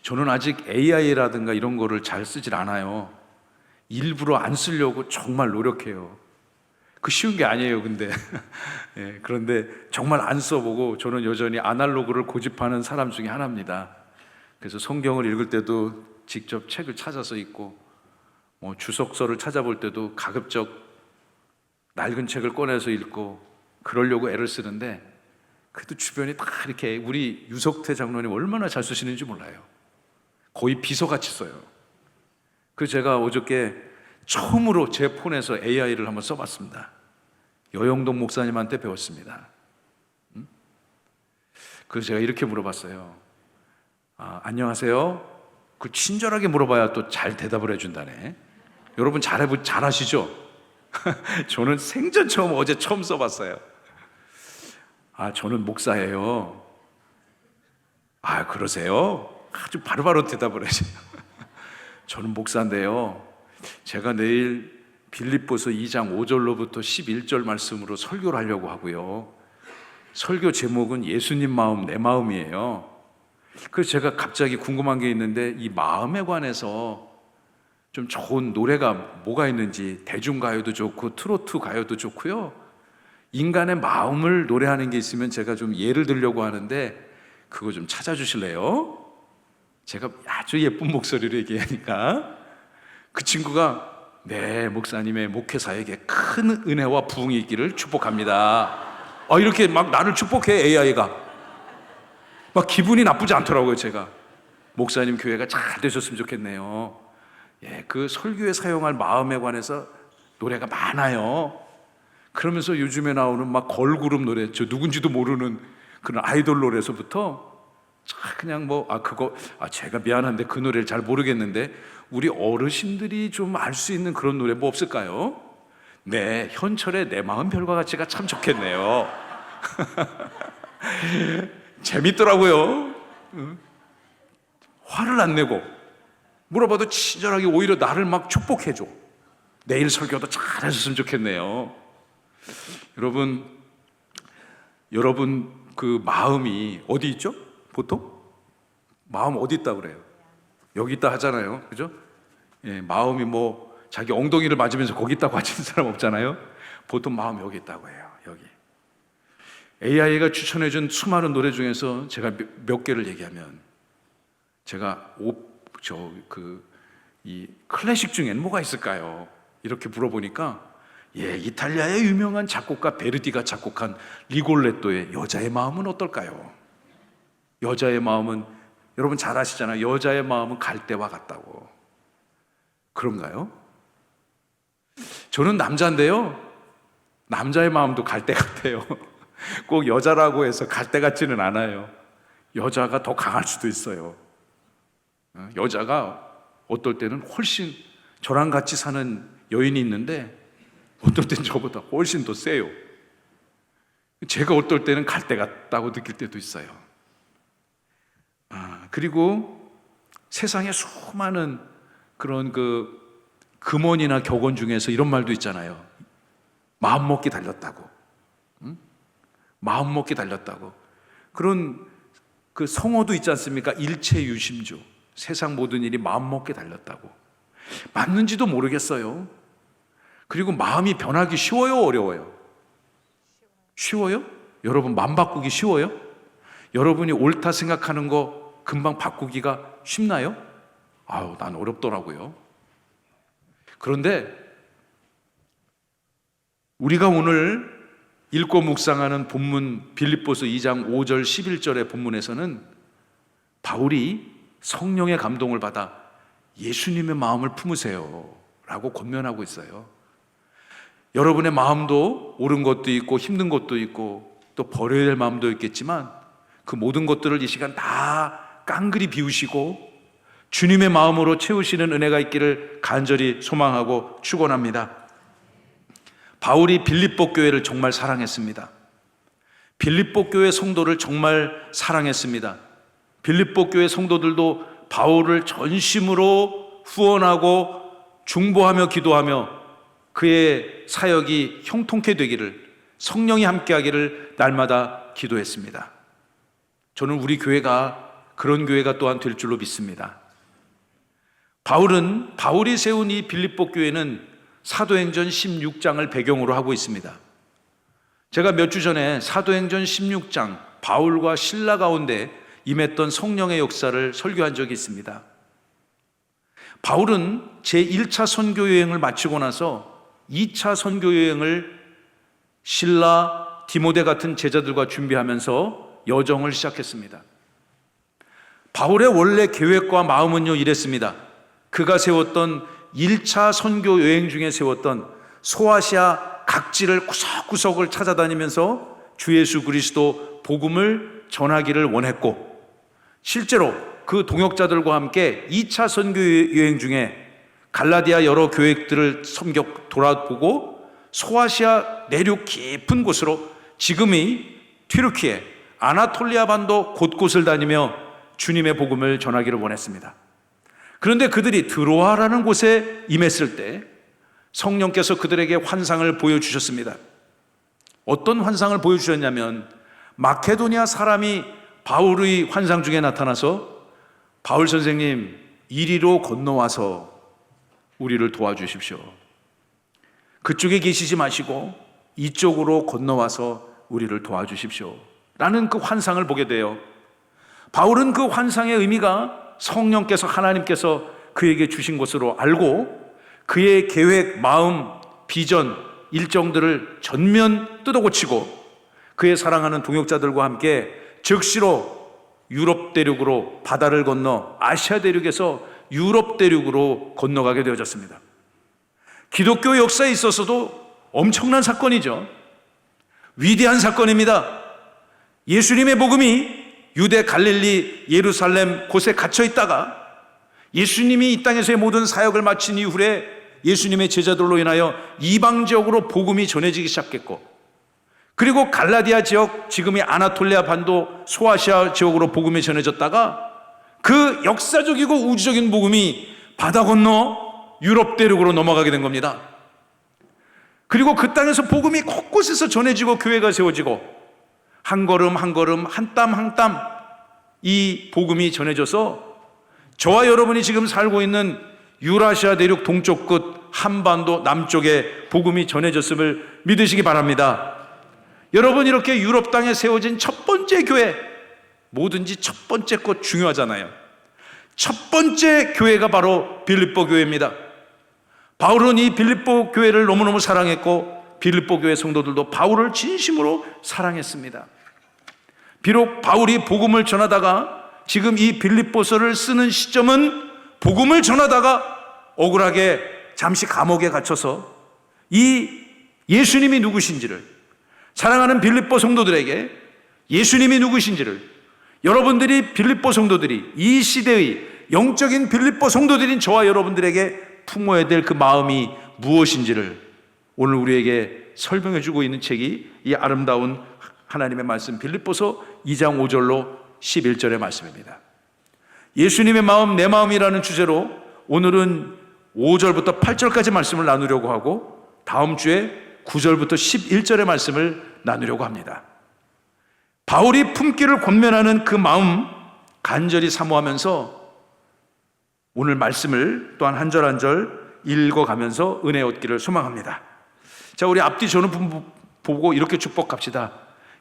저는 아직 AI라든가 이런 거를 잘 쓰질 않아요. 일부러 안 쓰려고 정말 노력해요. 그 쉬운 게 아니에요, 근데. 예, 그런데 정말 안 써보고 저는 여전히 아날로그를 고집하는 사람 중에 하나입니다. 그래서 성경을 읽을 때도 직접 책을 찾아서 읽고, 주석서를 찾아볼 때도 가급적 낡은 책을 꺼내서 읽고 그러려고 애를 쓰는데, 그래도 주변이 다 이렇게, 우리 유석태 장로님 얼마나 잘 쓰시는지 몰라요. 거의 비서같이 써요. 그래서 제가 어저께 처음으로 제 폰에서 AI를 한번 써봤습니다. 여영동 목사님한테 배웠습니다. 그래서 제가 이렇게 물어봤어요. 안녕하세요. 그 친절하게 물어봐야 또 잘 대답을 해준다네. 여러분 잘하시죠? 저는 생전 어제 처음 써봤어요. 저는 목사예요. 그러세요? 아주 바로바로 대답을 하세요. 저는 목사인데요, 제가 내일 빌립보서 2장 5절로부터 11절 말씀으로 설교를 하려고 하고요, 설교 제목은 예수님 마음 내 마음이에요. 그래서 제가 갑자기 궁금한 게 있는데, 이 마음에 관해서 좀 좋은 노래가 뭐가 있는지, 대중가요도 좋고 트로트 가요도 좋고요, 인간의 마음을 노래하는 게 있으면 제가 좀 예를 들려고 하는데 그거 좀 찾아주실래요? 제가 아주 예쁜 목소리로 얘기하니까 그 친구가, 네, 목사님의 목회사에게 큰 은혜와 부흥이 있기를 축복합니다. 이렇게 막 나를 축복해. AI가 막 기분이 나쁘지 않더라고요. 제가 목사님 교회가 잘 되셨으면 좋겠네요. 예, 그 설교에 사용할 마음에 관해서 노래가 많아요. 그러면서 요즘에 나오는 막 걸그룹 노래, 저 누군지도 모르는 그런 아이돌 노래에서부터 그냥 제가 미안한데 그 노래를 잘 모르겠는데 우리 어르신들이 좀 알 수 있는 그런 노래 뭐 없을까요? 네, 현철의 내 마음 별과 같이가 참 좋겠네요. 재밌더라고요. 화를 안 내고 물어봐도 친절하게 오히려 나를 막 축복해줘. 내일 설교도 잘 하셨으면 좋겠네요. 여러분 그 마음이 어디 있죠? 보통? 마음 어디 있다 그래요? 여기 있다 하잖아요. 그죠? 예, 마음이 자기 엉덩이를 맞으면서 거기 있다고 하시는 사람 없잖아요. 보통 마음 여기 있다고 해요. 여기. AI가 추천해준 수많은 노래 중에서 제가 몇 개를 얘기하면, 제가 이 클래식 중엔 뭐가 있을까요? 이렇게 물어보니까, 이탈리아의 유명한 작곡가 베르디가 작곡한 리골레토의 여자의 마음은 어떨까요? 여자의 마음은, 여러분 잘 아시잖아요. 여자의 마음은 갈대와 같다고. 그런가요? 저는 남자인데요, 남자의 마음도 갈대 같아요. 꼭 여자라고 해서 갈대 같지는 않아요. 여자가 더 강할 수도 있어요. 여자가 어떨 때는 훨씬, 저랑 같이 사는 여인이 있는데 어떨 땐 저보다 훨씬 더 세요. 제가 어떨 때는 갈대 같다고 느낄 때도 있어요. 그리고 세상에 수많은 그런 금언이나 격언 중에서 이런 말도 있잖아요. 마음먹기 달렸다고. 마음먹기 달렸다고. 그런 그 성어도 있지 않습니까? 일체유심주. 세상 모든 일이 마음먹기 달렸다고. 맞는지도 모르겠어요. 그리고 마음이 변하기 쉬워요, 어려워요? 쉬워요? 여러분 마음 바꾸기 쉬워요? 여러분이 옳다 생각하는 거 금방 바꾸기가 쉽나요? 난 어렵더라고요. 그런데 우리가 오늘 읽고 묵상하는 본문 빌립보서 2장 5절 11절의 본문에서는 바울이 성령의 감동을 받아 예수님의 마음을 품으세요 라고 권면하고 있어요. 여러분의 마음도 옳은 것도 있고 힘든 것도 있고 또 버려야 될 마음도 있겠지만, 그 모든 것들을 이 시간 다 깡그리 비우시고 주님의 마음으로 채우시는 은혜가 있기를 간절히 소망하고 축원합니다. 바울이 빌립보 교회를 정말 사랑했습니다. 빌립보 교회 성도를 정말 사랑했습니다. 빌립보 교회 성도들도 바울을 전심으로 후원하고 중보하며 기도하며 그의 사역이 형통케 되기를, 성령이 함께하기를 날마다 기도했습니다. 저는 우리 교회가 그런 교회가 또한 될 줄로 믿습니다. 바울이 세운 이 빌립보 교회는 사도행전 16장을 배경으로 하고 있습니다. 제가 몇 주 전에 사도행전 16장 바울과 신라 가운데 임했던 성령의 역사를 설교한 적이 있습니다. 바울은 제1차 선교 여행을 마치고 나서 2차 선교 여행을 신라, 디모데 같은 제자들과 준비하면서 여정을 시작했습니다. 바울의 원래 계획과 마음은요 이랬습니다. 그가 세웠던 1차 선교 여행 중에 세웠던 소아시아 각지를 구석구석을 찾아다니면서 주 예수 그리스도 복음을 전하기를 원했고, 실제로 그 동역자들과 함께 2차 선교 여행 중에 갈라디아 여러 교회들을 돌아보고 소아시아 내륙 깊은 곳으로 지금의 튀르키예, 아나톨리아 반도 곳곳을 다니며 주님의 복음을 전하기를 원했습니다. 그런데 그들이 드로아라는 곳에 임했을 때 성령께서 그들에게 환상을 보여주셨습니다. 어떤 환상을 보여주셨냐면, 마케도니아 사람이 바울의 환상 중에 나타나서 바울 선생님, 이리로 건너와서 우리를 도와주십시오. 그쪽에 계시지 마시고 이쪽으로 건너와서 우리를 도와주십시오 라는 그 환상을 보게 돼요. 바울은 그 환상의 의미가 성령께서, 하나님께서 그에게 주신 것으로 알고 그의 계획, 마음, 비전, 일정들을 전면 뜯어고치고 그의 사랑하는 동역자들과 함께 즉시로 유럽 대륙으로 바다를 건너 아시아 대륙에서 유럽 대륙으로 건너가게 되어졌습니다. 기독교 역사에 있어서도 엄청난 사건이죠. 위대한 사건입니다. 예수님의 복음이 유대, 갈릴리, 예루살렘 곳에 갇혀 있다가 예수님이 이 땅에서의 모든 사역을 마친 이후에 예수님의 제자들로 인하여 이방 지역으로 복음이 전해지기 시작했고, 그리고 갈라디아 지역, 지금의 아나톨리아 반도, 소아시아 지역으로 복음이 전해졌다가 그 역사적이고 우주적인 복음이 바다 건너 유럽 대륙으로 넘어가게 된 겁니다. 그리고 그 땅에서 복음이 곳곳에서 전해지고 교회가 세워지고 한 걸음 한 걸음, 한 땀 한 땀 이 복음이 전해져서 저와 여러분이 지금 살고 있는 유라시아 대륙 동쪽 끝, 한반도 남쪽에 복음이 전해졌음을 믿으시기 바랍니다. 여러분, 이렇게 유럽 땅에 세워진 첫 번째 교회, 뭐든지 첫 번째 것 중요하잖아요. 첫 번째 교회가 바로 빌립보 교회입니다. 바울은 이 빌립보 교회를 너무너무 사랑했고 빌립보 교회 성도들도 바울을 진심으로 사랑했습니다. 비록 바울이 복음을 전하다가 지금 이 빌립보서를 쓰는 시점은 복음을 전하다가 억울하게 잠시 감옥에 갇혀서 이 예수님이 누구신지를, 사랑하는 빌립보 성도들에게 예수님이 누구신지를, 여러분들이 빌립보 성도들이, 이 시대의 영적인 빌립보 성도들인 저와 여러분들에게 품어야 될 그 마음이 무엇인지를 오늘 우리에게 설명해 주고 있는 책이 이 아름다운 하나님의 말씀 빌립보서 2장 5절로 11절의 말씀입니다. 예수님의 마음, 내 마음이라는 주제로 오늘은 5절부터 8절까지 말씀을 나누려고 하고 다음 주에 9절부터 11절의 말씀을 나누려고 합니다. 바울이 품기를 권면하는 그 마음 간절히 사모하면서 오늘 말씀을 또한 한 절 한 절 읽어가면서 은혜 얻기를 소망합니다. 자, 우리 앞뒤 저는 보고 이렇게 축복합시다.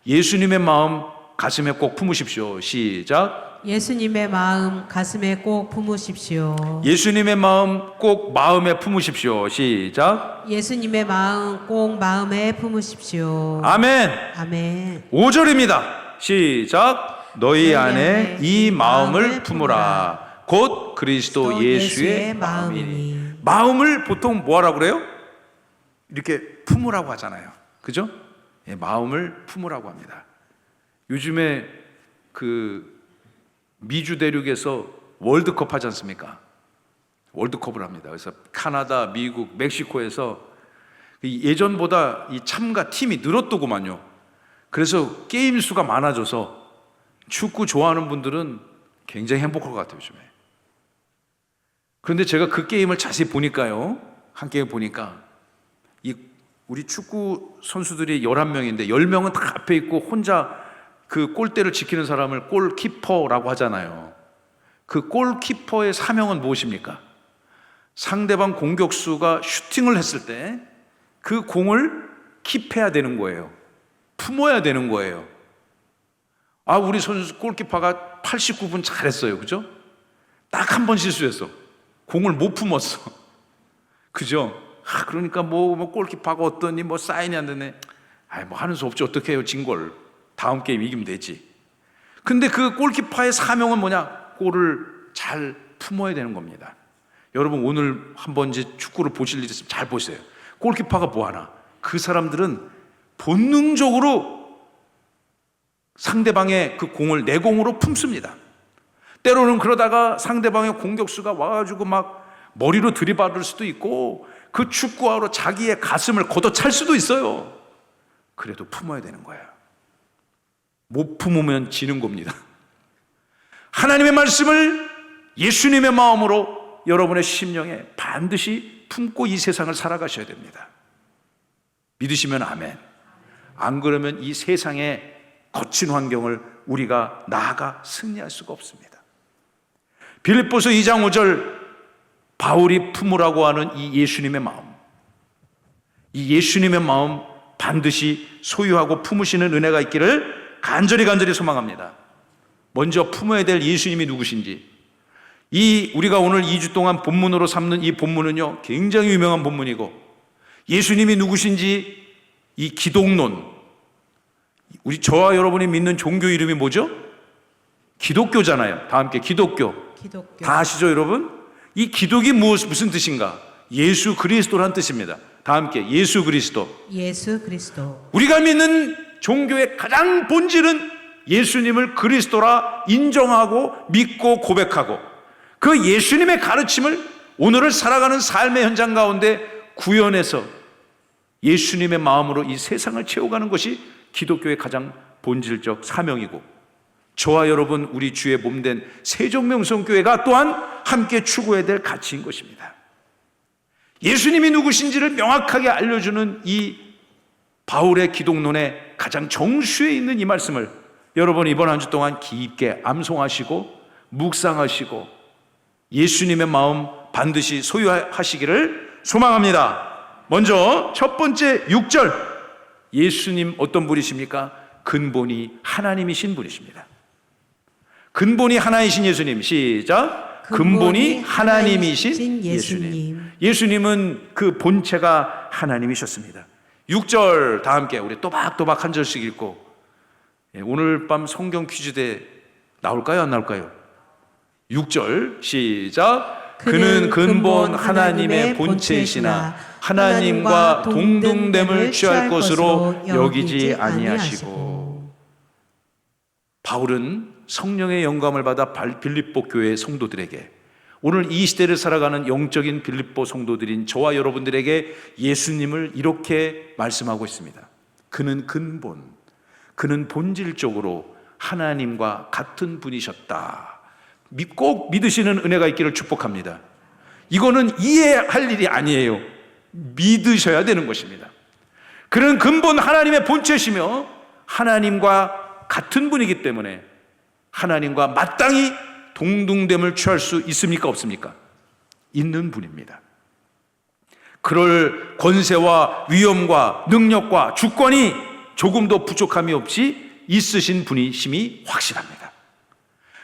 예수님의 마음 가슴에 꼭 품으십시오. 시작. 예수님의 마음 가슴에 꼭 품으십시오. 예수님의 마음 꼭 마음에 품으십시오. 시작. 예수님의 마음 꼭 마음에 품으십시오. 아멘. 아멘. 5절입니다. 시작. 너희 안에 이 마음을 품으라. 곧 그리스도 예수의 마음이니. 마음을 보통 뭐하라고 그래요? 이렇게 품으라고 하잖아요. 그죠? 예, 마음을 품으라고 합니다. 요즘에 그 미주 대륙에서 월드컵 하지 않습니까? 월드컵을 합니다. 그래서 카나다, 미국, 멕시코에서 예전보다 이 참가 팀이 늘었더구만요. 그래서 게임 수가 많아져서 축구 좋아하는 분들은 굉장히 행복할 것 같아요, 요즘에. 그런데 제가 그 게임을 자세히 보니까요, 한 게임 보니까 우리 축구 선수들이 11명인데 10명은 다 앞에 있고 혼자 그 골대를 지키는 사람을 골키퍼라고 하잖아요. 그 골키퍼의 사명은 무엇입니까? 상대방 공격수가 슈팅을 했을 때 그 공을 킵해야 되는 거예요. 품어야 되는 거예요. 우리 선수 골키퍼가 89분 잘했어요. 그죠? 딱 한 번 실수했어. 공을 못 품었어. 그죠? 그러니까 뭐 골키퍼가 어떠니, 뭐 사인이 안 되네. 뭐 하는 수 없지. 어떻게 해요? 진 걸. 다음 게임 이기면 되지. 근데 그 골키퍼의 사명은 뭐냐? 골을 잘 품어야 되는 겁니다. 여러분, 오늘 한번 이제 축구를 보실 일 있으면 잘 보세요. 골키퍼가 뭐 하나? 그 사람들은 본능적으로 상대방의 그 공을 내 공으로 품습니다. 때로는 그러다가 상대방의 공격수가 와가지고 막 머리로 들이받을 수도 있고 그 축구화로 자기의 가슴을 걷어찰 수도 있어요. 그래도 품어야 되는 거예요. 못 품으면 지는 겁니다. 하나님의 말씀을 예수님의 마음으로 여러분의 심령에 반드시 품고 이 세상을 살아가셔야 됩니다. 믿으시면 아멘. 안 그러면 이 세상의 거친 환경을 우리가 나아가 승리할 수가 없습니다. 빌립보서 2장 5절, 바울이 품으라고 하는 이 예수님의 마음, 이 예수님의 마음 반드시 소유하고 품으시는 은혜가 있기를 간절히 소망합니다. 먼저 품어야 될 예수님이 누구신지, 우리가 오늘 2주 동안 본문으로 삼는 이 본문은요, 굉장히 유명한 본문이고, 예수님이 누구신지 이 기독론, 저와 여러분이 믿는 종교 이름이 뭐죠? 기독교잖아요. 다 함께 기독교. 다 아시죠, 여러분? 이 기독이 무슨 뜻인가? 예수 그리스도란 뜻입니다. 다 함께 예수 그리스도. 예수 그리스도. 우리가 믿는 종교의 가장 본질은 예수님을 그리스도라 인정하고 믿고 고백하고, 그 예수님의 가르침을 오늘을 살아가는 삶의 현장 가운데 구현해서 예수님의 마음으로 이 세상을 채워가는 것이 기독교의 가장 본질적 사명이고, 저와 여러분, 우리 주의 몸된 세종명성교회가 또한 함께 추구해야 될 가치인 것입니다. 예수님이 누구신지를 명확하게 알려주는 이 바울의 기독론의 가장 정수에 있는 이 말씀을 여러분 이번 한 주 동안 깊게 암송하시고 묵상하시고 예수님의 마음 반드시 소유하시기를 소망합니다. 먼저 첫 번째 6절, 예수님 어떤 분이십니까? 근본이 하나님이신 분이십니다. 근본이 하나이신 예수님. 시작. 근본이 하나님이신 예수님. 예수님은 그 본체가 하나님이셨습니다. 6절 다 함께 우리 또박또박 한 절씩 읽고, 오늘 밤 성경 퀴즈대 나올까요? 안 나올까요? 6절 시작. 그는 근본 하나님의 본체이시나 하나님과 동등됨을 취할 것으로 여기지 아니하시고. 바울은 성령의 영감을 받아 빌립보 교회 성도들에게, 오늘 이 시대를 살아가는 영적인 빌립보 성도들인 저와 여러분들에게 예수님을 이렇게 말씀하고 있습니다. 그는 근본, 그는 본질적으로 하나님과 같은 분이셨다. 꼭 믿으시는 은혜가 있기를 축복합니다. 이거는 이해할 일이 아니에요. 믿으셔야 되는 것입니다. 그는 근본 하나님의 본체시며 하나님과 같은 분이기 때문에 하나님과 마땅히 동등됨을 취할 수 있습니까? 없습니까? 있는 분입니다. 그럴 권세와 위엄과 능력과 주권이 조금도 부족함이 없이 있으신 분이심이 확실합니다.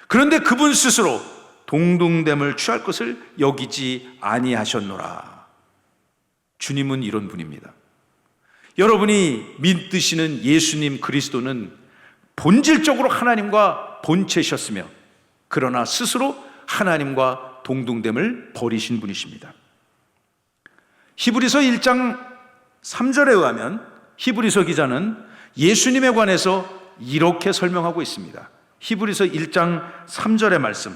그런데 그분 스스로 동등됨을 취할 것을 여기지 아니하셨노라. 주님은 이런 분입니다. 여러분이 믿으시는 예수님 그리스도는 본질적으로 하나님과 본체셨으며, 그러나 스스로 하나님과 동등됨을 버리신 분이십니다. 히브리서 1장 3절에 의하면 히브리서 기자는 예수님에 관해서 이렇게 설명하고 있습니다. 히브리서 1장 3절의 말씀.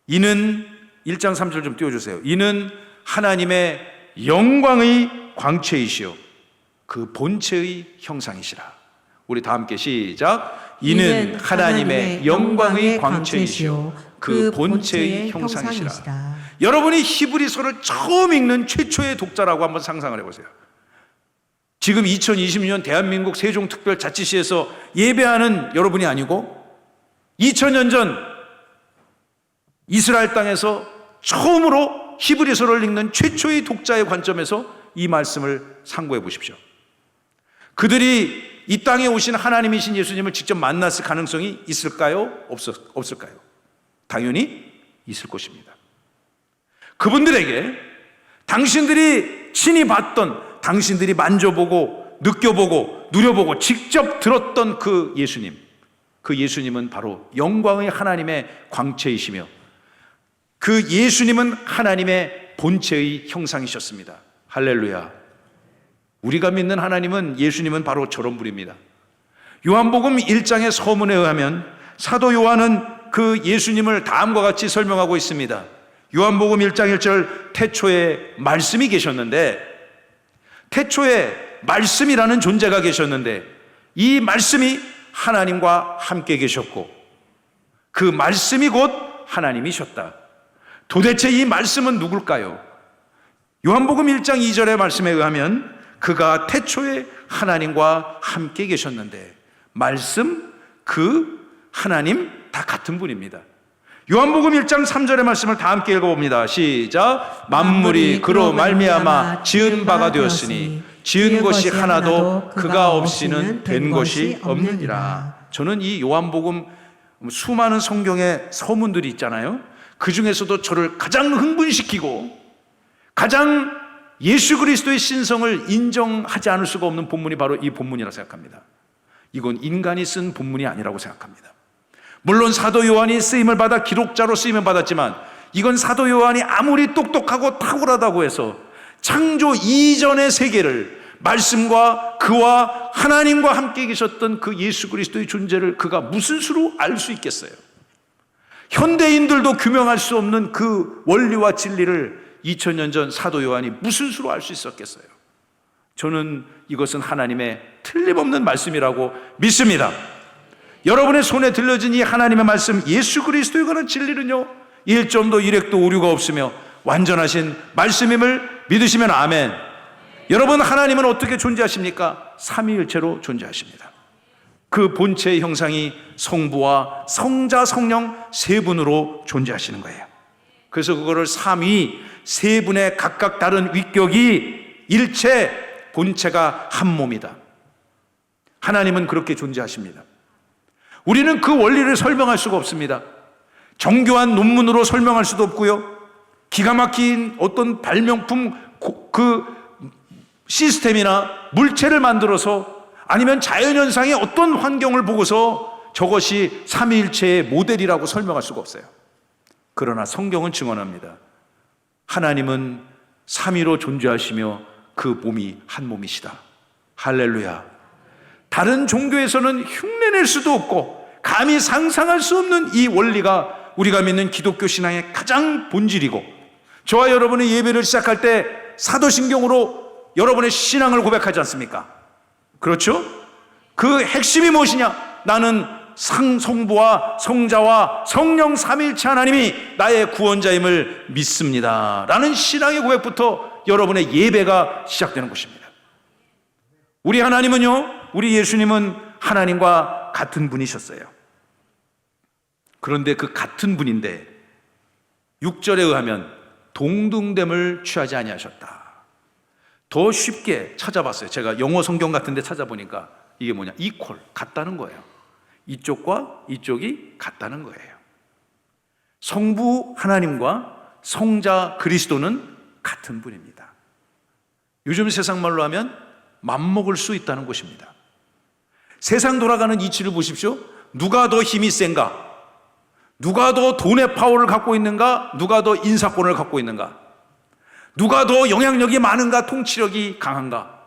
이는 1장 3절 좀 띄워주세요. 이는 하나님의 영광의 광채이시요 그 본체의 형상이시라. 우리 다 함께 시작. 이는 하나님의 영광의 광채이시요 그 본체의 형상이시라. 여러분이 히브리서를 처음 읽는 최초의 독자라고 한번 상상을 해보세요. 지금 2020년 대한민국 세종특별자치시에서 예배하는 여러분이 아니고 2000년 전 이스라엘 땅에서 처음으로 히브리서를 읽는 최초의 독자의 관점에서 이 말씀을 상고해 보십시오. 그들이 이 땅에 오신 하나님이신 예수님을 직접 만났을 가능성이 있을까요? 없을까요? 당연히 있을 것입니다. 그분들에게 당신들이 친히 봤던, 당신들이 만져보고 느껴보고 누려보고 직접 들었던 그 예수님은 바로 영광의 하나님의 광채이시며 그 예수님은 하나님의 본체의 형상이셨습니다. 할렐루야. 우리가 믿는 하나님은, 예수님은 바로 저런 분입니다. 요한복음 1장의 서문에 의하면 사도 요한은 그 예수님을 다음과 같이 설명하고 있습니다. 요한복음 1장 1절, 태초에 말씀이 계셨는데, 태초에 말씀이라는 존재가 계셨는데 이 말씀이 하나님과 함께 계셨고 그 말씀이 곧 하나님이셨다. 도대체 이 말씀은 누굴까요? 요한복음 1장 2절의 말씀에 의하면 그가 태초에 하나님과 함께 계셨는데, 말씀, 그 하나님 다 같은 분입니다. 요한복음 1장 3절의 말씀을 다 함께 읽어봅니다. 시작. 만물이 그로 말미암아 지은 바가 되었으니 지은 것이 하나도 그가 없이는 된 것이 없느니라. 저는 이 요한복음 수많은 성경의 서문들이 있잖아요. 그 중에서도 저를 가장 흥분시키고 가장 예수 그리스도의 신성을 인정하지 않을 수가 없는 본문이 바로 이 본문이라고 생각합니다. 이건 인간이 쓴 본문이 아니라고 생각합니다. 물론 사도 요한이 쓰임을 받아 기록자로 쓰임을 받았지만 이건 사도 요한이 아무리 똑똑하고 탁월하다고 해서 창조 이전의 세계를, 말씀과 그와 하나님과 함께 계셨던 그 예수 그리스도의 존재를 그가 무슨 수로 알 수 있겠어요? 현대인들도 규명할 수 없는 그 원리와 진리를 2000년 전 사도 요한이 무슨 수로 알 수 있었겠어요? 저는 이것은 하나님의 틀림없는 말씀이라고 믿습니다. 여러분의 손에 들려진 이 하나님의 말씀, 예수 그리스도에 관한 진리는요, 1점도 1획도 오류가 없으며 완전하신 말씀임을 믿으시면 아멘. 여러분, 하나님은 어떻게 존재하십니까? 삼위일체로 존재하십니다. 그 본체의 형상이 성부와 성자, 성령 세 분으로 존재하시는 거예요. 그래서 그거를 삼위, 세 분의 각각 다른 위격이 일체, 본체가 한 몸이다. 하나님은 그렇게 존재하십니다. 우리는 그 원리를 설명할 수가 없습니다. 정교한 논문으로 설명할 수도 없고요, 기가 막힌 어떤 발명품 그 시스템이나 물체를 만들어서 아니면 자연현상의 어떤 환경을 보고서 저것이 삼위일체의 모델이라고 설명할 수가 없어요. 그러나 성경은 증언합니다. 하나님은 삼위로 존재하시며 그 몸이 한 몸이시다. 할렐루야. 다른 종교에서는 흉내낼 수도 없고 감히 상상할 수 없는 이 원리가 우리가 믿는 기독교 신앙의 가장 본질이고, 저와 여러분의 예배를 시작할 때 사도신경으로 여러분의 신앙을 고백하지 않습니까? 그렇죠? 그 핵심이 무엇이냐? 나는 성부와 성자와 성령 삼위일체 하나님이 나의 구원자임을 믿습니다 라는 신앙의 고백부터 여러분의 예배가 시작되는 것입니다. 우리 하나님은요, 우리 예수님은 하나님과 같은 분이셨어요. 그런데 그 같은 분인데 6절에 의하면 동등됨을 취하지 아니하셨다. 더 쉽게 찾아봤어요. 제가 영어 성경 같은 데 찾아보니까 이게 뭐냐, 이퀄, 같다는 거예요. 이쪽과 이쪽이 같다는 거예요. 성부 하나님과 성자 그리스도는 같은 분입니다. 요즘 세상 말로 하면 맘먹을 수 있다는 것입니다. 세상 돌아가는 이치를 보십시오. 누가 더 힘이 센가? 누가 더 돈의 파워를 갖고 있는가? 누가 더 인사권을 갖고 있는가? 누가 더 영향력이 많은가? 통치력이 강한가?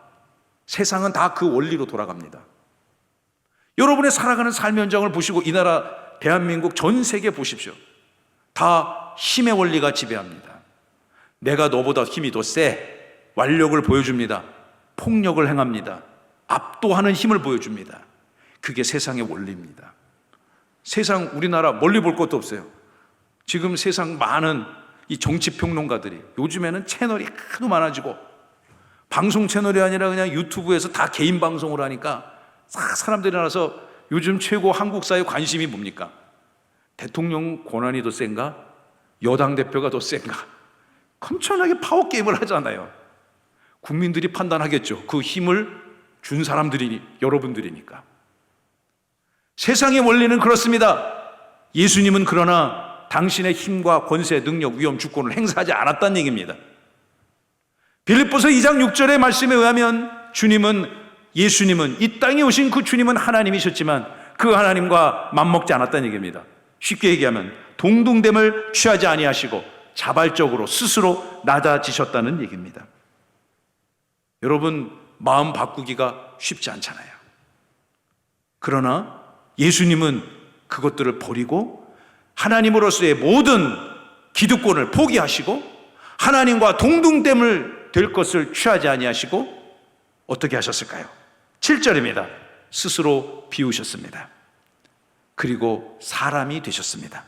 세상은 다 그 원리로 돌아갑니다. 여러분의 살아가는 삶의 현장을 보시고 이 나라 대한민국 전 세계 보십시오. 다 힘의 원리가 지배합니다. 내가 너보다 힘이 더 세, 완력을 보여줍니다. 폭력을 행합니다. 압도하는 힘을 보여줍니다. 그게 세상의 원리입니다. 세상, 우리나라 멀리 볼 것도 없어요. 지금 세상 많은 이 정치평론가들이 요즘에는 채널이 하도 많아지고 방송 채널이 아니라 그냥 유튜브에서 다 개인 방송을 하니까 싹 사람들이 나와서 요즘 최고 한국 사회 관심이 뭡니까? 대통령 권한이 더 센가? 여당 대표가 더 센가? 엄청나게 파워게임을 하잖아요. 국민들이 판단하겠죠. 그 힘을 준 사람들이 여러분들이니까. 세상의 원리는 그렇습니다. 예수님은 그러나 당신의 힘과 권세, 능력, 위엄, 주권을 행사하지 않았다는 얘기입니다. 빌립보서 2장 6절의 말씀에 의하면 예수님은 이 땅에 오신 그 주님은 하나님이셨지만 그 하나님과 맞먹지 않았다는 얘기입니다. 쉽게 얘기하면 동등됨을 취하지 아니하시고 자발적으로 스스로 낮아지셨다는 얘기입니다. 여러분, 마음 바꾸기가 쉽지 않잖아요. 그러나 예수님은 그것들을 버리고 하나님으로서의 모든 기득권을 포기하시고 하나님과 동등됨을 될 것을 취하지 아니하시고 어떻게 하셨을까요? 7절입니다. 스스로 비우셨습니다. 그리고 사람이 되셨습니다.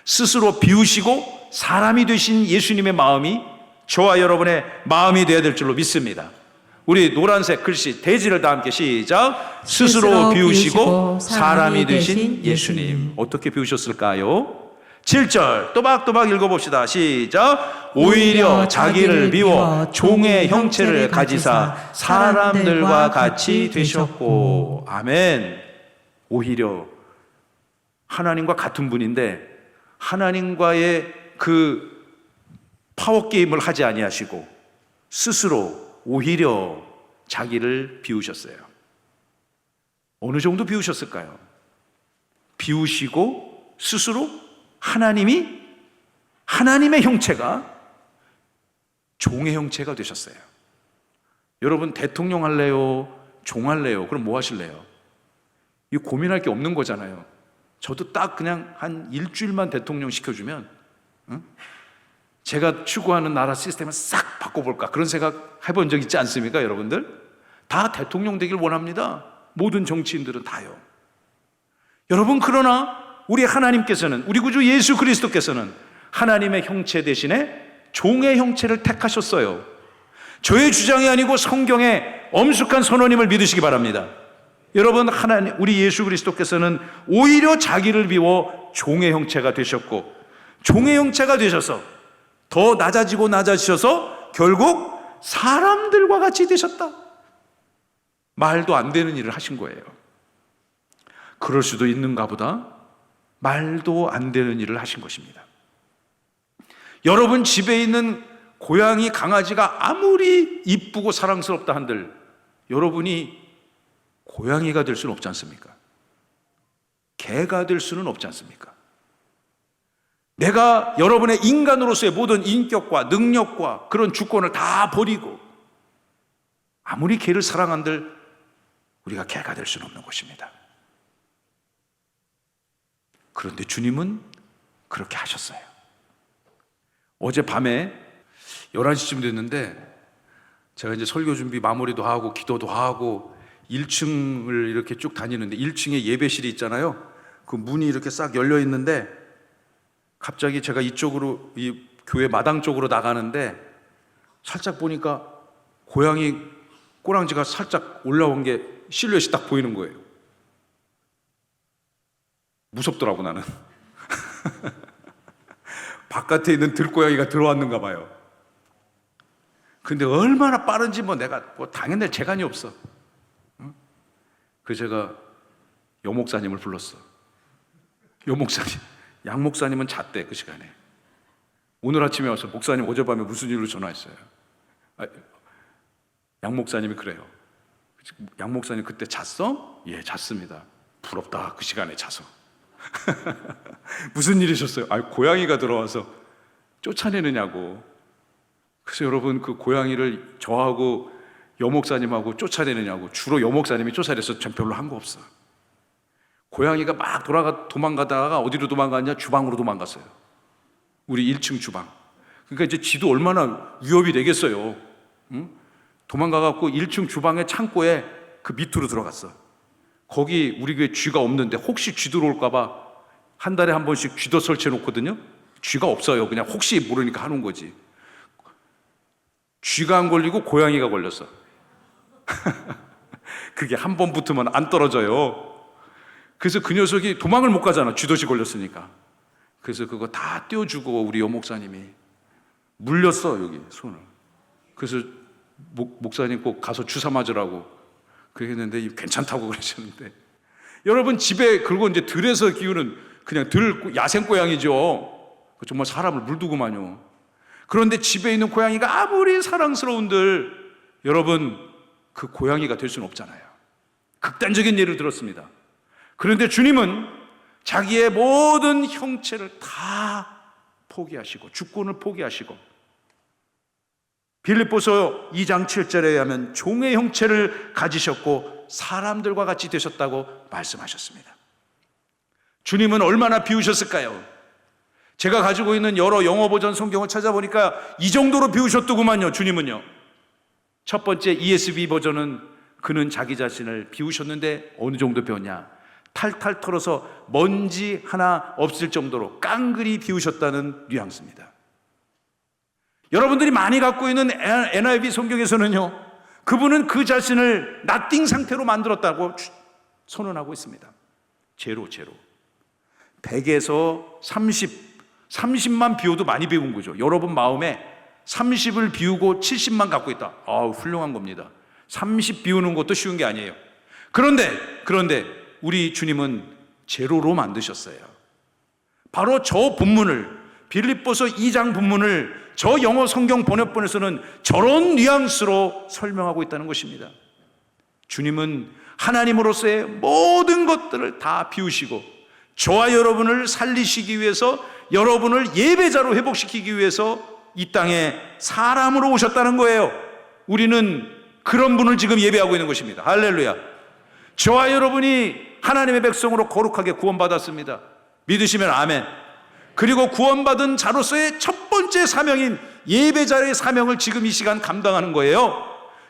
스스로 비우시고 사람이 되신 예수님의 마음이 저와 여러분의 마음이 되어야 될 줄로 믿습니다. 우리 노란색 글씨 대지를 다 함께 시작. 스스로 비우시고 사람이 되신 예수님. 어떻게 비우셨을까요? 7절 또박또박 읽어봅시다. 시작. 오히려 자기를 비워 종의 형체를 가지사 사람들과 같이 되셨고. 아멘. 오히려 하나님과 같은 분인데 하나님과의 그 파워게임을 하지 아니하시고 스스로 오히려 자기를 비우셨어요. 어느 정도 비우셨을까요? 비우시고 스스로 하나님의 형체가 종의 형체가 되셨어요. 여러분, 대통령 할래요? 종 할래요? 그럼 뭐 하실래요? 이 고민할 게 없는 거잖아요. 저도 딱 그냥 한 일주일만 대통령 시켜주면 제가 추구하는 나라 시스템을 싹 바꿔볼까 그런 생각 해본 적 있지 않습니까? 여러분들 다 대통령 되길 원합니다. 모든 정치인들은 다요. 여러분, 그러나 우리 하나님께서는, 우리 구주 예수 그리스도께서는 하나님의 형체 대신에 종의 형체를 택하셨어요. 저의 주장이 아니고 성경의 엄숙한 선언임을 믿으시기 바랍니다. 여러분, 우리 예수 그리스도께서는 오히려 자기를 비워 종의 형체가 되셨고, 종의 형체가 되셔서 더 낮아지셔서 결국 사람들과 같이 되셨다. 말도 안 되는 일을 하신 거예요. 그럴 수도 있는가 보다. 말도 안 되는 일을 하신 것입니다. 여러분 집에 있는 고양이, 강아지가 아무리 이쁘고 사랑스럽다 한들 여러분이 고양이가 될 수는 없지 않습니까? 개가 될 수는 없지 않습니까? 내가 여러분의 인간으로서의 모든 인격과 능력과 그런 주권을 다 버리고 아무리 개를 사랑한들 우리가 개가 될 수는 없는 것입니다. 그런데 주님은 그렇게 하셨어요. 어젯밤에 11시쯤 됐는데 제가 이제 설교 준비 마무리도 하고 기도도 하고 1층을 이렇게 쭉 다니는데 1층에 예배실이 있잖아요. 그 문이 이렇게 싹 열려 있는데 갑자기 제가 이쪽으로 이 교회 마당 쪽으로 나가는데 살짝 보니까 고양이 꼬랑지가 살짝 올라온 게 실루엣이 딱 보이는 거예요. 무섭더라고 나는. 바깥에 있는 들고양이가 들어왔는가 봐요. 근데 얼마나 빠른지 내가 당연히 재간이 없어. 그래서 제가 여 목사님을 불렀어. 여 목사님, 양 목사님은 잤대 그 시간에. 오늘 아침에 와서 목사님 어젯밤에 무슨 일로 전화했어요. 양 목사님이 그래요. 양 목사님 그때 잤어? 예, 잤습니다. 부럽다 그 시간에 자서. 무슨 일이셨어요? 고양이가 들어와서 쫓아내느냐고. 그래서 여러분 그 고양이를 저하고 여 목사님하고 쫓아내느냐고. 주로 여 목사님이 쫓아내서 전 별로 한 거 없어. 고양이가 막 도망가다가 어디로 도망갔냐? 주방으로 도망갔어요. 우리 1층 주방. 그러니까 이제 지도 얼마나 위협이 되겠어요. 응? 도망가갖고 1층 주방의 창고에 그 밑으로 들어갔어. 거기 우리 교회 쥐가 없는데 혹시 쥐 들어올까봐 한 달에 한 번씩 쥐도 설치해 놓거든요. 쥐가 없어요. 그냥 혹시 모르니까 하는 거지. 쥐가 안 걸리고 고양이가 걸렸어. 그게 한 번 붙으면 안 떨어져요. 그래서 그 녀석이 도망을 못 가잖아. 쥐덫이 걸렸으니까. 그래서 그거 다 떼어주고 우리 여 목사님이 물렸어, 여기 손을. 그래서 목사님 꼭 가서 주사 맞으라고 그랬는데 괜찮다고 그러셨는데, 여러분 집에 그리고 이제 들에서 키우는 그냥 야생 고양이죠. 정말 사람을 물두고만요. 그런데 집에 있는 고양이가 아무리 사랑스러운들 여러분 그 고양이가 될 수는 없잖아요. 극단적인 예를 들었습니다. 그런데 주님은 자기의 모든 형체를 다 포기하시고 주권을 포기하시고 빌립보서 2장 7절에 의하면 종의 형체를 가지셨고 사람들과 같이 되셨다고 말씀하셨습니다. 주님은 얼마나 비우셨을까요? 제가 가지고 있는 여러 영어 버전 성경을 찾아보니까 이 정도로 비우셨더구만요. 주님은요. 첫 번째 ESV 버전은 그는 자기 자신을 비우셨는데 어느 정도 비웠냐? 탈탈 털어서 먼지 하나 없을 정도로 깡그리 비우셨다는 뉘앙스입니다. 여러분들이 많이 갖고 있는 NIV 성경에서는요, 그분은 그 자신을 나띵 상태로 만들었다고 선언하고 있습니다. 제로 100에서 30만 비워도 많이 비운 거죠. 여러분 마음에 30을 비우고 70만 갖고 있다. 훌륭한 겁니다. 30 비우는 것도 쉬운 게 아니에요. 그런데 우리 주님은 제로로 만드셨어요. 바로 저 본문을, 빌립보서 2장 본문을 저 영어 성경 번역본에서는 저런 뉘앙스로 설명하고 있다는 것입니다. 주님은 하나님으로서의 모든 것들을 다 비우시고 저와 여러분을 살리시기 위해서, 여러분을 예배자로 회복시키기 위해서 이 땅에 사람으로 오셨다는 거예요. 우리는 그런 분을 지금 예배하고 있는 것입니다. 할렐루야. 저와 여러분이 하나님의 백성으로 거룩하게 구원받았습니다. 믿으시면 아멘. 그리고 구원받은 자로서의 첫 번째 사명인 예배자의 사명을 지금 이 시간 감당하는 거예요.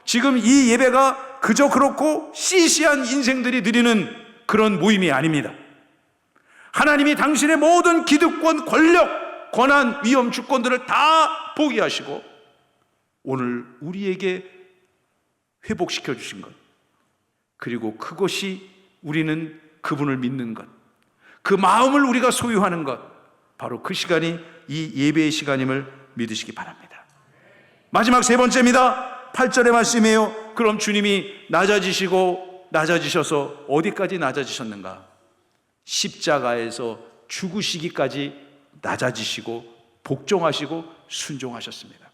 지금 이 예배가 그저 그렇고 시시한 인생들이 드리는 그런 모임이 아닙니다. 하나님이 당신의 모든 기득권, 권력, 권한, 위험, 주권들을 다 포기하시고 오늘 우리에게 회복시켜 주신 것, 그리고 그것이 우리는 그분을 믿는 것, 그 마음을 우리가 소유하는 것, 바로 그 시간이 이 예배의 시간임을 믿으시기 바랍니다. 마지막 세 번째입니다. 8절의 말씀이에요. 그럼 주님이 낮아지셔서 어디까지 낮아지셨는가? 십자가에서 죽으시기까지 낮아지시고 복종하시고 순종하셨습니다.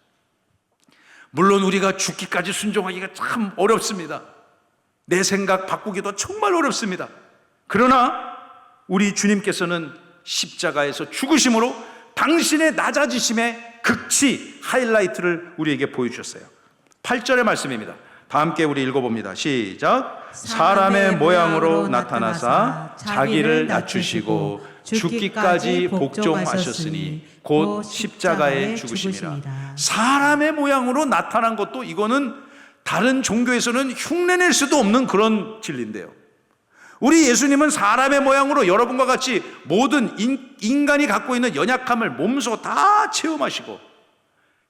물론 우리가 죽기까지 순종하기가 참 어렵습니다. 내 생각 바꾸기도 정말 어렵습니다. 그러나 우리 주님께서는 십자가에서 죽으심으로 당신의 낮아지심의 극치, 하이라이트를 우리에게 보여주셨어요. 8절의 말씀입니다. 다 함께 우리 읽어봅니다. 시작. 사람의 모양으로 나타나사 자기를 낮추시고 죽기까지 복종하셨으니 곧 십자가에 죽으심이라. 사람의 모양으로 나타난 것도, 이거는 다른 종교에서는 흉내낼 수도 없는 그런 진리인데요, 우리 예수님은 사람의 모양으로 여러분과 같이 모든 인간이 갖고 있는 연약함을 몸소 다 체험하시고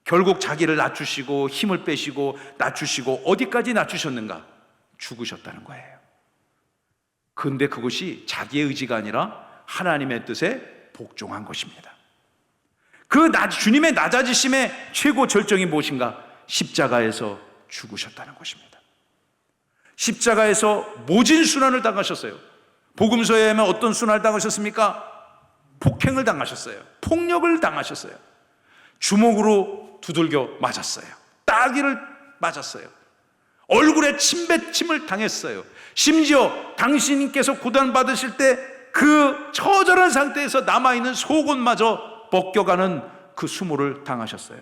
결국 자기를 낮추시고 힘을 빼시고 낮추시고 어디까지 낮추셨는가? 죽으셨다는 거예요. 그런데 그것이 자기의 의지가 아니라 하나님의 뜻에 복종한 것입니다. 그 주님의 낮아지심의 최고 절정이 무엇인가? 십자가에서 죽으셨다는 것입니다. 십자가에서 모진 순환을 당하셨어요. 복음서에 하면 어떤 순환을 당하셨습니까? 폭행을 당하셨어요. 폭력을 당하셨어요. 주먹으로 두들겨 맞았어요. 따귀를 맞았어요. 얼굴에 침뱉침을 당했어요. 심지어 당신께서 고난받으실 때 그 처절한 상태에서 남아있는 속옷마저 벗겨가는 그 수모를 당하셨어요.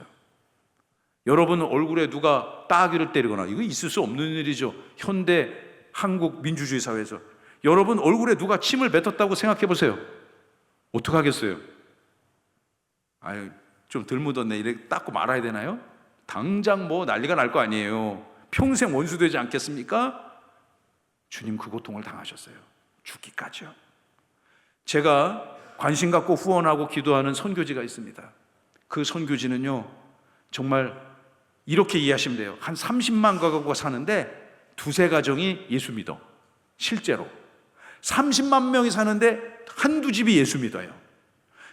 여러분 얼굴에 누가 따귀를 때리거나, 이거 있을 수 없는 일이죠. 현대 한국 민주주의 사회에서 여러분 얼굴에 누가 침을 뱉었다고 생각해 보세요. 어떡하겠어요? 아유, 좀 덜 묻었네, 이렇게 닦고 말아야 되나요? 당장 뭐 난리가 날 거 아니에요. 평생 원수되지 않겠습니까? 주님 그 고통을 당하셨어요. 죽기까지요. 제가 관심 갖고 후원하고 기도하는 선교지가 있습니다. 그 선교지는요, 정말 이렇게 이해하시면 돼요. 한 30만 가구가 사는데 두세 가정이 예수 믿어. 실제로 30만 명이 사는데 한두 집이 예수 믿어요.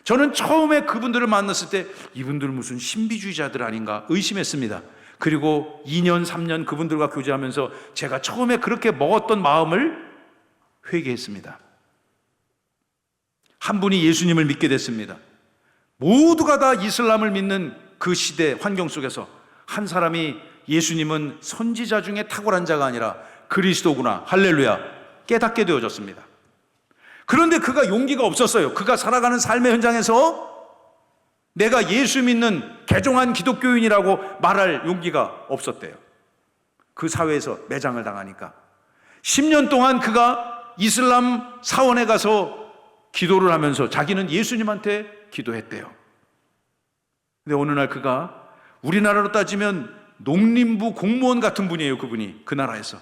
저는 처음에 그분들을 만났을 때 이분들 무슨 신비주의자들 아닌가 의심했습니다. 그리고 2년 3년 그분들과 교제하면서 제가 처음에 그렇게 먹었던 마음을 회개했습니다. 한 분이 예수님을 믿게 됐습니다. 모두가 다 이슬람을 믿는 그 시대 환경 속에서 한 사람이 예수님은 선지자 중에 탁월한 자가 아니라 그리스도구나, 할렐루야, 깨닫게 되어졌습니다. 그런데 그가 용기가 없었어요. 그가 살아가는 삶의 현장에서 내가 예수 믿는 개종한 기독교인이라고 말할 용기가 없었대요. 그 사회에서 매장을 당하니까 10년 동안 그가 이슬람 사원에 가서 기도를 하면서 자기는 예수님한테 기도했대요. 근데 어느 날 그가 우리나라로 따지면 농림부 공무원 같은 분이에요. 그분이 그 나라에서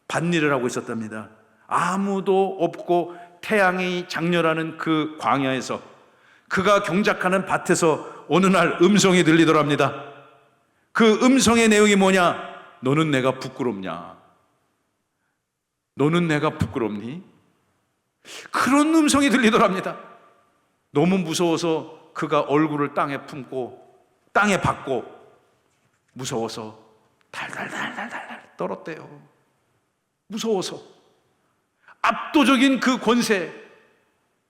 밭일을 하고 있었답니다. 아무도 없고 태양이 장렬하는 그 광야에서 그가 경작하는 밭에서 어느 날 음성이 들리더랍니다. 그 음성의 내용이 뭐냐? 너는 내가 부끄럽냐? 너는 내가 부끄럽니? 그런 음성이 들리더랍니다. 너무 무서워서 그가 얼굴을 땅에 품고 땅에 박고 무서워서 달달달달달 떨었대요. 무서워서 압도적인 그 권세,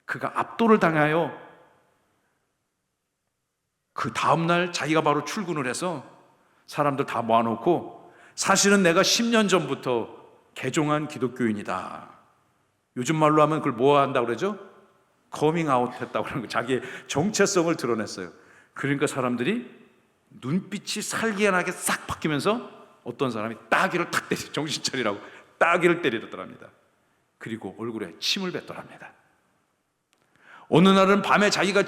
그가 압도를 당하여 그 다음날 자기가 바로 출근을 해서 사람들 다 모아놓고 사실은 내가 10년 전부터 개종한 기독교인이다. 요즘 말로 하면 그걸 뭐 한다고 그러죠? 커밍아웃 했다고 그러는 거. 자기의 정체성을 드러냈어요. 그러니까 사람들이 눈빛이 살기연하게 싹 바뀌면서 어떤 사람이 따귀를 탁 때리, 정신 차리라고 따귀를 때리더랍니다. 그리고 얼굴에 침을 뱉더랍니다. 어느 날은 밤에 자기가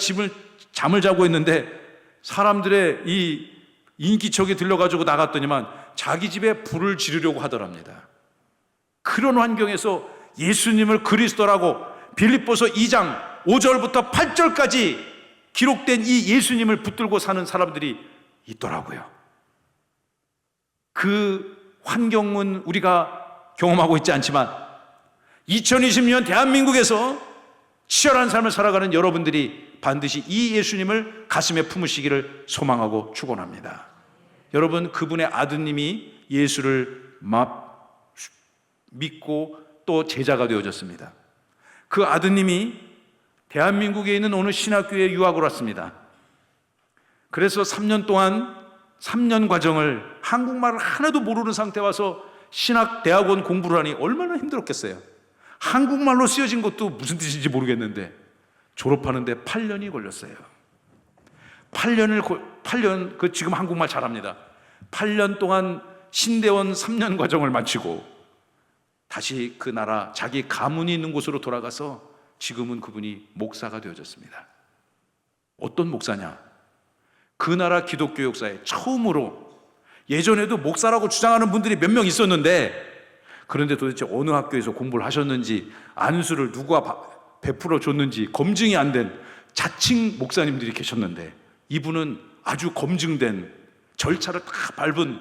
잠을 자고 있는데 사람들의 이 인기척이 들려가지고 나갔더니만 자기 집에 불을 지르려고 하더랍니다. 그런 환경에서 예수님을 그리스도라고 빌립보서 2장 5절부터 8절까지 기록된 이 예수님을 붙들고 사는 사람들이 있더라고요. 그 환경은 우리가 경험하고 있지 않지만 2020년 대한민국에서 치열한 삶을 살아가는 여러분들이 반드시 이 예수님을 가슴에 품으시기를 소망하고 축원합니다. 여러분, 그분의 아드님이 예수를 믿고 또 제자가 되어졌습니다. 그 아드님이 대한민국에 있는 어느 신학교에 유학을 왔습니다. 그래서 3년 동안 3년 과정을 한국말을 하나도 모르는 상태에 와서 신학대학원 공부를 하니 얼마나 힘들었겠어요. 한국말로 쓰여진 것도 무슨 뜻인지 모르겠는데 졸업하는데 8년이 걸렸어요. 8년, 그 지금 한국말 잘합니다. 8년 동안 신대원 3년 과정을 마치고 다시 그 나라 자기 가문이 있는 곳으로 돌아가서 지금은 그분이 목사가 되어졌습니다. 어떤 목사냐? 그 나라 기독교 역사에 처음으로, 예전에도 목사라고 주장하는 분들이 몇 명 있었는데 그런데 도대체 어느 학교에서 공부를 하셨는지 안수를 누가 베풀어 줬는지 검증이 안 된 자칭 목사님들이 계셨는데 이분은 아주 검증된 절차를 다 밟은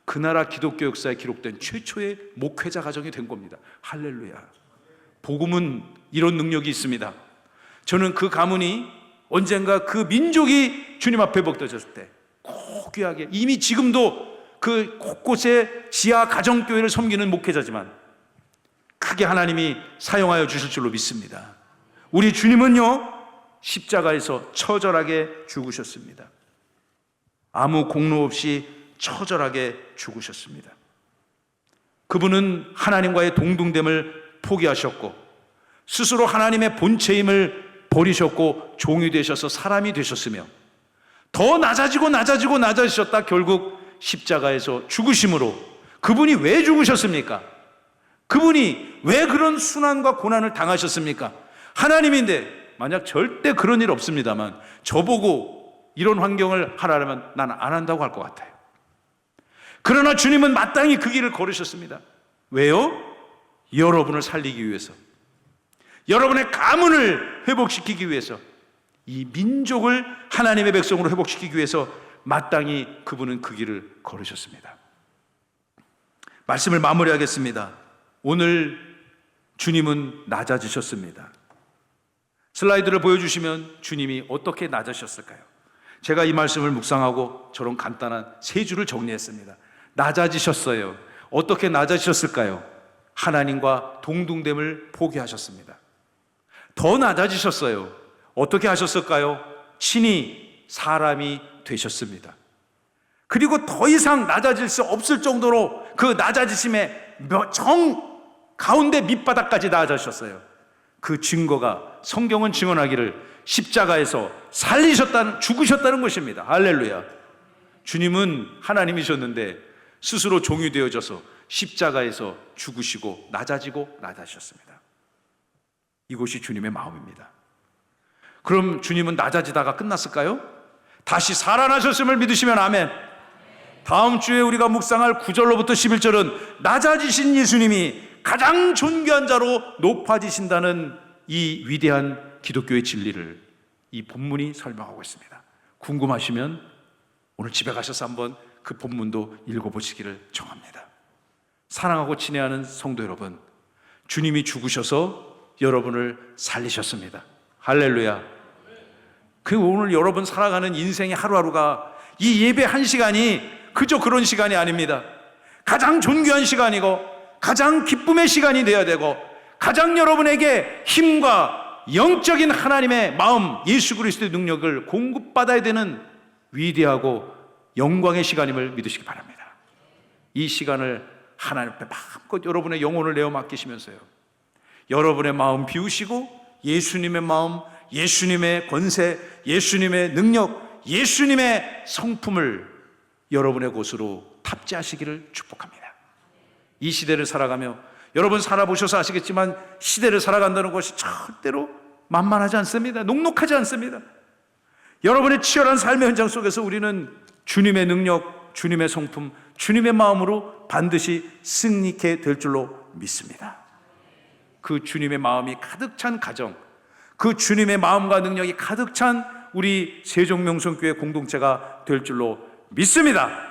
그 나라 기독교 역사에 기록된 최초의 목회자 가정이 된 겁니다. 할렐루야. 복음은 이런 능력이 있습니다. 저는 그 가문이 언젠가 그 민족이 주님 앞에 복되어졌을 때 꼭 귀하게, 이미 지금도 그 곳곳에 지하 가정교회를 섬기는 목회자지만 크게 하나님이 사용하여 주실 줄로 믿습니다. 우리 주님은요, 십자가에서 처절하게 죽으셨습니다. 아무 공로 없이 처절하게 죽으셨습니다. 그분은 하나님과의 동등됨을 포기하셨고 스스로 하나님의 본체임을 버리셨고 종이 되셔서 사람이 되셨으며 더 낮아지셨다 결국 십자가에서 죽으심으로. 그분이 왜 죽으셨습니까? 그분이 왜 그런 순환과 고난을 당하셨습니까? 하나님인데, 만약 절대 그런 일 없습니다만 저보고 이런 환경을 하라면 나는 안 한다고 할 것 같아요. 그러나 주님은 마땅히 그 길을 걸으셨습니다. 왜요? 여러분을 살리기 위해서, 여러분의 가문을 회복시키기 위해서, 이 민족을 하나님의 백성으로 회복시키기 위해서 마땅히 그분은 그 길을 걸으셨습니다. 말씀을 마무리하겠습니다. 오늘 주님은 낮아지셨습니다. 슬라이드를 보여주시면 주님이 어떻게 낮아지셨을까요? 제가 이 말씀을 묵상하고 저런 간단한 세 줄을 정리했습니다. 낮아지셨어요. 어떻게 낮아지셨을까요? 하나님과 동등됨을 포기하셨습니다. 더 낮아지셨어요. 어떻게 하셨을까요? 친히 사람이 되셨습니다. 그리고 더 이상 낮아질 수 없을 정도로 그 낮아지심의 정 가운데 밑바닥까지 낮아지셨어요. 그 증거가 성경은 증언하기를 십자가에서 죽으셨다는 것입니다. 할렐루야. 주님은 하나님이셨는데 스스로 종이 되어져서 십자가에서 죽으시고 낮아지셨습니다. 이것이 주님의 마음입니다. 그럼 주님은 낮아지다가 끝났을까요? 다시 살아나셨음을 믿으시면 아멘. 다음 주에 우리가 묵상할 9절로부터 11절은 낮아지신 예수님이 가장 존귀한 자로 높아지신다는 이 위대한 기독교의 진리를 이 본문이 설명하고 있습니다. 궁금하시면 오늘 집에 가셔서 한번 그 본문도 읽어보시기를 청합니다. 사랑하고 친애하는 성도 여러분, 주님이 죽으셔서 여러분을 살리셨습니다. 할렐루야. 그 오늘 여러분 살아가는 인생의 하루하루가 이 예배 한 시간이 그저 그런 시간이 아닙니다. 가장 존귀한 시간이고 가장 기쁨의 시간이 되어야 되고 가장 여러분에게 힘과 영적인 하나님의 마음, 예수 그리스도의 능력을 공급받아야 되는 위대하고 영광의 시간임을 믿으시기 바랍니다. 이 시간을 하나님 앞에 마음껏 여러분의 영혼을 내어 맡기시면서요, 여러분의 마음 비우시고 예수님의 마음, 예수님의 권세, 예수님의 능력, 예수님의 성품을 여러분의 곳으로 탑재하시기를 축복합니다. 이 시대를 살아가며 여러분 살아보셔서 아시겠지만 시대를 살아간다는 것이 절대로 만만하지 않습니다. 녹록하지 않습니다. 여러분의 치열한 삶의 현장 속에서 우리는 주님의 능력, 주님의 성품, 주님의 마음으로 반드시 승리케 될 줄로 믿습니다. 그 주님의 마음이 가득 찬 가정, 그 주님의 마음과 능력이 가득 찬 우리 세종명성교회 공동체가 될 줄로 믿습니다.